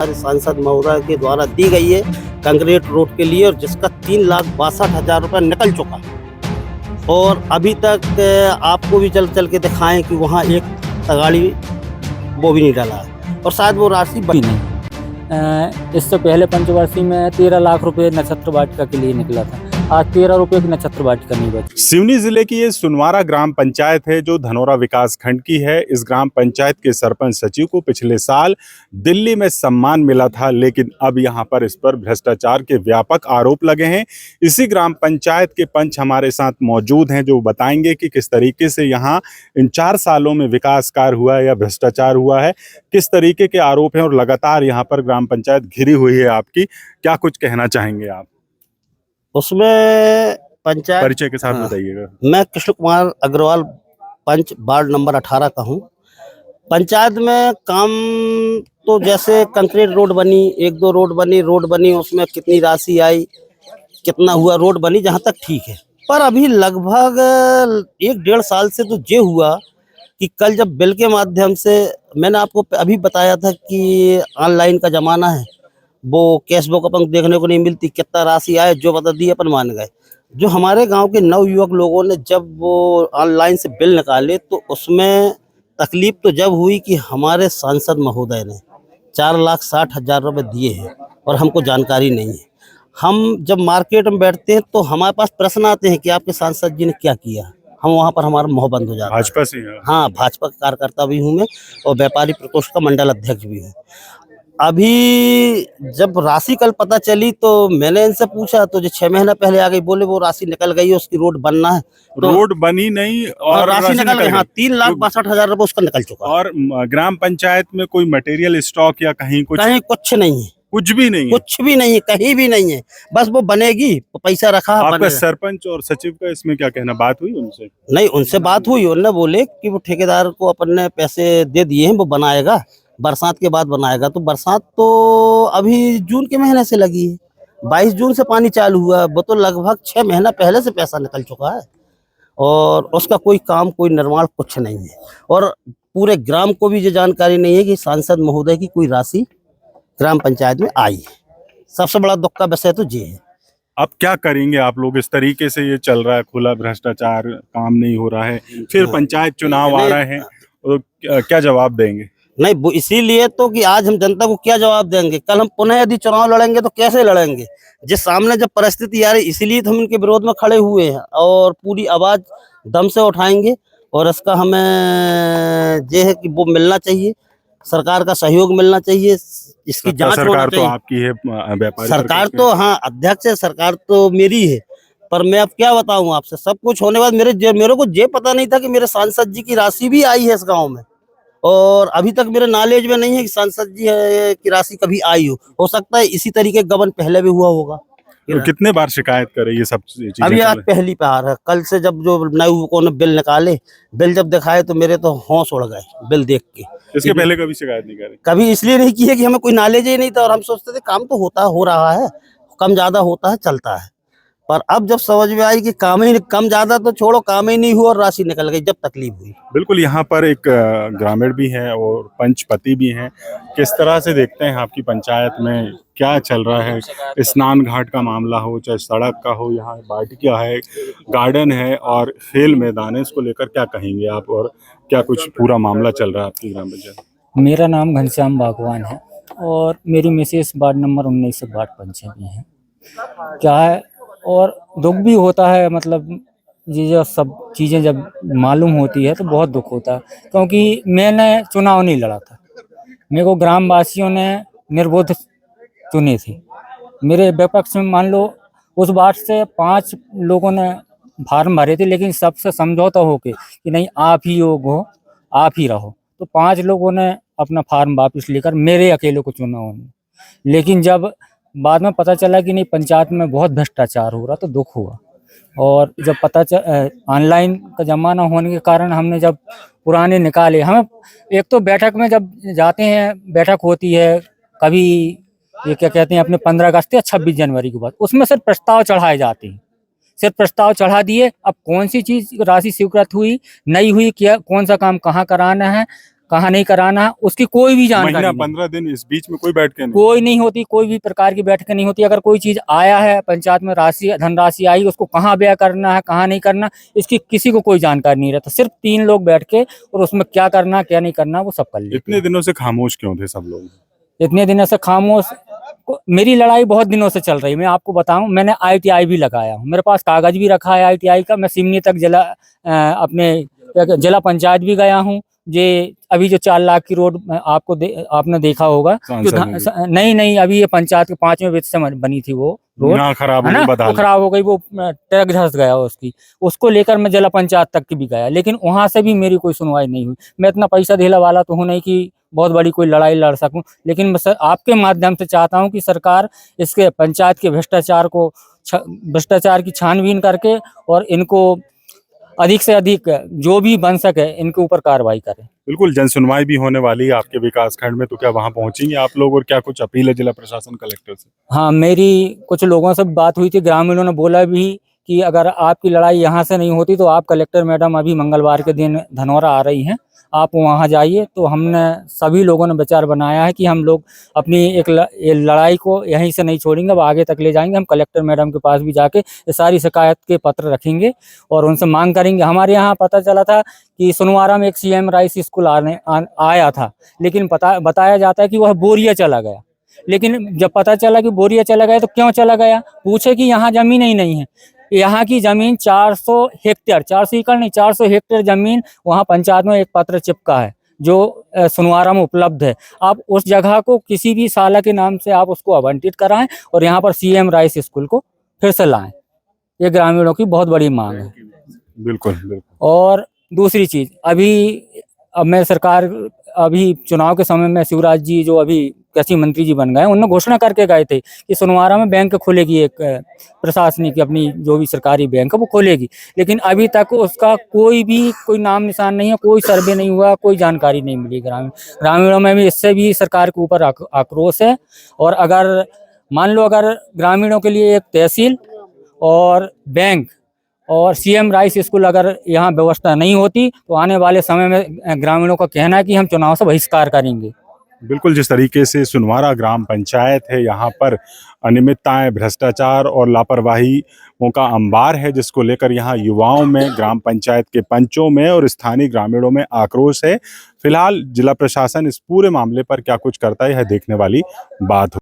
हमारे सांसद महोदय के द्वारा दी गई है कंक्रीट रोड के लिए, और जिसका 3,62,000 रुपये निकल चुका। और अभी तक आपको भी चल के दिखाएं कि वहाँ एक तगाड़ी वो भी नहीं डाला है, और शायद वो राशि भी नहीं। इससे पहले पंचवर्षीय में 13 लाख रुपए नक्षत्र वाटिका के लिए निकला था। आज 13 रुपए की नक्षत्र वाटिका नहीं बची। सिवनी जिले की ये सुनवारा ग्राम पंचायत है जो धनौरा विकास खंड की है। इस ग्राम पंचायत के सरपंच सचिव को पिछले साल दिल्ली में सम्मान मिला था, लेकिन अब यहाँ पर इस पर भ्रष्टाचार के व्यापक आरोप लगे हैं। इसी ग्राम पंचायत के पंच हमारे साथ मौजूद हैं जो बताएंगे कि किस तरीके से यहाँ इन 4 सालों में विकास कार्य हुआ है या भ्रष्टाचार हुआ है, किस तरीके के आरोप हैं, और लगातार यहाँ पर ग्राम पंचायत घिरी हुई है आपकी। क्या कुछ कहना चाहेंगे आप उसमें? पंचायत परिचय के साथ बताइएगा। मैं कृष्ण कुमार अग्रवाल, पंच वार्ड नंबर 18 का हूँ। पंचायत में काम तो जैसे कंक्रीट रोड बनी, 1-2 रोड बनी, उसमें कितनी राशि आई, कितना हुआ, रोड बनी जहाँ तक ठीक है। पर अभी लगभग 1-1.5 साल से तो ये हुआ कि कल जब बिल के माध्यम से, मैंने आपको अभी बताया था कि ऑनलाइन का ज़माना है, वो कैश बुक अपन देखने को नहीं मिलती, कितना राशि आए जो बता दिए अपन मान गए। जो हमारे गांव के नवयुवक लोगों ने जब वो ऑनलाइन से बिल निकाले तो उसमें तकलीफ तो जब हुई कि हमारे सांसद महोदय ने 4,60,000 रुपये दिए हैं और हमको जानकारी नहीं है। हम जब मार्केट में बैठते हैं तो हमारे पास प्रश्न आते हैं कि आपके सांसद जी ने क्या किया। हम वहाँ पर हमारा मोह बंद हो जाता है। भाजपा से? हाँ, भाजपा का कार्यकर्ता भी हूँ मैं और व्यापारी प्रकोष्ठ का मंडल अध्यक्ष भी हूँ। अभी जब राशि कल पता चली तो मैंने इनसे पूछा तो जो 6 महीना पहले आ गई, बोले वो राशि निकल गई है, उसकी रोड बनना है। तो रोड बनी नहीं और राशि निकल गई। हाँ, 3,62,000 रुपये उसका निकल चुका। और ग्राम पंचायत में कोई मटेरियल स्टॉक या कहीं कुछ? कहीं कुछ नहीं है, कुछ भी नहीं है। कुछ भी नहीं है, कहीं भी नहीं है। बस वो बनेगी, पैसा रखा। आपका सरपंच और सचिव का इसमें क्या कहना? बात हुई उनसे? नहीं, उनसे बात हुई, उन्होंने बोले कि वो ठेकेदार को अपन ने पैसे दे दिए हैं, वो बनाएगा, बरसात के बाद बनाएगा। तो बरसात तो अभी जून के महीने से लगी है, 22 जून से पानी चालू हुआ, वो तो लगभग 6 महीना पहले से पैसा निकल चुका है और उसका कोई काम, कोई निर्माण कुछ नहीं है। और पूरे ग्राम को भी ये जानकारी नहीं है कि सांसद महोदय की कोई राशि ग्राम पंचायत में आई है। सबसे बड़ा दुख का विषय तो ये है। अब क्या करेंगे आप लोग? इस तरीके से ये चल रहा है, खुला भ्रष्टाचार, काम नहीं हो रहा है, फिर पंचायत चुनाव आ रहे हैं, तो क्या जवाब देंगे? नहीं, वो इसीलिए तो कि आज हम जनता को क्या जवाब देंगे। कल हम पुनः यदि चुनाव लड़ेंगे तो कैसे लड़ेंगे? जिस सामने जब परिस्थिति आ रही, इसीलिए तो हम इनके विरोध में खड़े हुए हैं और पूरी आवाज दम से उठाएंगे। और इसका हमें ये है कि वो मिलना चाहिए, सरकार का सहयोग मिलना चाहिए, इसकी जांच होना सरकार चाहिए। तो आपकी है, व्यापारी सरकार तो, हाँ, अध्यक्ष है, सरकार तो मेरी है, पर मैं अब क्या बताऊं आपसे। सब कुछ होने बाद मेरे को ये पता नहीं था कि मेरे सांसद जी की राशि भी आई है इस गांव में, और अभी तक मेरे नॉलेज में नहीं है कि सांसद जी की राशि कभी आई हो सकता है इसी तरीके गबन पहले भी हुआ होगा। तो कितने बार शिकायत करे ये सब चीजें? अभी आज पहली बार है। कल से जब जो नवयुवकों ने बिल निकाले, बिल जब दिखाए तो मेरे तो होश उड़ गए बिल देख के। इसके पहले कभी शिकायत नहीं करे? कभी इसलिए नहीं की है कि हमें कोई नॉलेज ही नहीं था और हम सोचते थे काम तो हो रहा है, कम ज्यादा होता है, चलता है। पर अब जब समझ में आई कि काम ही कम ज्यादा तो छोड़ो, काम ही नहीं हुआ और राशि निकल गई, जब तकलीफ हुई। बिल्कुल, यहाँ पर एक ग्रामीण भी है और पंचपति भी हैं। किस तरह से देखते हैं आपकी पंचायत में क्या चल रहा है? स्नान घाट का मामला हो, चाहे सड़क का हो, यहाँ वाटिका है, गार्डन है और खेल मैदान है, इसको लेकर क्या कहेंगे आप? और क्या कुछ पूरा मामला चल रहा है आपकी ग्राम पंचायत? मेरा नाम घनश्याम बागवान है और मेरी मिसेस वार्ड नंबर 19 से वार्ड पंच में है। क्या है, और दुख भी होता है, मतलब ये जो सब चीज़ें जब मालूम होती है तो बहुत दुख होता है, क्योंकि मैंने चुनाव नहीं लड़ा था, मेरे को ग्रामवासियों ने निर्विरोध चुने थे। मेरे विपक्ष में मान लो उस वार्ड से 5 लोगों ने फार्म भरे थे, लेकिन सबसे समझौता हो के कि नहीं आप ही योग हो, आप ही रहो, तो 5 लोगों ने अपना फार्म वापस लेकर मेरे अकेले को चुना उन्होंने। लेकिन जब बाद में पता चला कि नहीं पंचायत में बहुत भ्रष्टाचार हो रहा तो दुख हुआ। और जब ऑनलाइन का ज़माना होने के कारण हमने जब पुराने निकाले, हमें एक तो बैठक में जब जाते हैं, बैठक होती है कभी ये क्या कहते हैं अपने 15 अगस्त या 26 जनवरी के बाद, उसमें सिर्फ प्रस्ताव चढ़ाए जाते हैं, सिर्फ प्रस्ताव चढ़ा दिए। अब कौन सी चीज़ राशि स्वीकृत हुई नहीं हुई, क्या कौन सा काम कहाँ कराना है, कहाँ नहीं कराना है, उसकी कोई भी जानकारी महीना नहीं। 15 दिन इस बीच में कोई बैठ के नहीं। कोई नहीं होती, कोई भी प्रकार की बैठक नहीं होती। अगर कोई चीज आया है पंचायत में, धनराशि आई, उसको कहाँ व्यय करना है, कहाँ नहीं करना, इसकी किसी को कोई जानकारी नहीं रहता। सिर्फ 3 लोग बैठ के और उसमें क्या करना क्या नहीं करना वो सब कर लेते इतने दिनों से खामोश क्यों थे सब लोग? इतने दिनों से खामोश। मेरी लड़ाई बहुत दिनों से चल रही है। मैं आपको बताऊं, मैंने ITI भी लगाया हूं, मेरे पास कागज भी रखा है ITI का। मैं सिवनी तक जिला पंचायत भी गया हूं। जे अभी जो 4 लाख की रोड आपने देखा होगा, जो नहीं, अभी ये पंचायत के 5वें वित्त से बनी थी वो रोड, ना खराब है हो ना, गई, वो खराब हो गई, वो ट्रक धंस गया उसको लेकर मैं जिला पंचायत तक की भी गया, लेकिन वहां से भी मेरी कोई सुनवाई नहीं हुई। मैं इतना पैसा धेला वाला तो हूँ नहीं कि बहुत बड़ी कोई लड़ाई लड़ सकूं, लेकिन मैं आपके माध्यम से चाहता हूं कि सरकार इसके पंचायत के भ्रष्टाचार की छानबीन करके और इनको अधिक से अधिक जो भी बन सके इनके ऊपर कार्रवाई करे। बिल्कुल, जन सुनवाई भी होने वाली है आपके विकास खंड में, तो क्या वहां पहुंचेंगे आप लोग और क्या कुछ अपील है जिला प्रशासन कलेक्टर से? हाँ, मेरी कुछ लोगों से बात हुई थी, ग्रामीणों ने बोला भी कि अगर आपकी लड़ाई यहाँ से नहीं होती तो आप कलेक्टर मैडम अभी मंगलवार के दिन धनौरा आ रही हैं, आप वहाँ जाइए। तो हमने सभी लोगों ने विचार बनाया है कि हम लोग अपनी ये लड़ाई को यहीं से नहीं छोड़ेंगे, अब आगे तक ले जाएंगे। हम कलेक्टर मैडम के पास भी जाके ये सारी शिकायत के पत्र रखेंगे और उनसे मांग करेंगे। हमारे यहाँ पता चला था कि सुनवारा में एक CM राइस स्कूल आया था, लेकिन बताया जाता है कि वह बोरिया चला गया। लेकिन जब पता चला कि बोरिया चला गया तो क्यों चला गया, पूछे कि यहाँ जमीन ही नहीं है। यहाँ की जमीन 400 हेक्टेयर, 400 एकड़ नहीं, 400 हेक्टेयर जमीन वहाँ पंचायत में एक पत्र चिपका है जो सुनवारा में उपलब्ध है। आप उस जगह को किसी भी साला के नाम से आप उसको आवंटित कराएं और यहाँ पर CM राइस स्कूल को फिर से लाएं। ये ग्रामीणों की बहुत बड़ी मांग है। बिल्कुल बिल्कुल। और दूसरी चीज, अभी चुनाव के समय में शिवराज जी जो अभी कृषि मंत्री जी बन गए, उन्होंने घोषणा करके गए थे कि सुनवारा में बैंक खोलेगी, एक प्रशासनिक अपनी जो भी सरकारी बैंक है वो खोलेगी, लेकिन अभी तक उसका कोई नाम निशान नहीं है, कोई सर्वे नहीं हुआ, कोई जानकारी नहीं मिली। ग्रामीणों में भी इससे भी सरकार के ऊपर आक्रोश है। और अगर मान लो अगर ग्रामीणों के लिए एक तहसील और बैंक और CM राइस स्कूल अगर यहाँ व्यवस्था नहीं होती तो आने वाले समय में ग्रामीणों का कहना है कि हम चुनाव से बहिष्कार करेंगे। बिल्कुल, जिस तरीके से सुनवारा ग्राम पंचायत है, यहाँ पर अनियमितताएं, भ्रष्टाचार और लापरवाहियों का अंबार है, जिसको लेकर यहाँ युवाओं में, ग्राम पंचायत के पंचों में और स्थानीय ग्रामीणों में आक्रोश है। फिलहाल जिला प्रशासन इस पूरे मामले पर क्या कुछ करता है, यह देखने वाली बात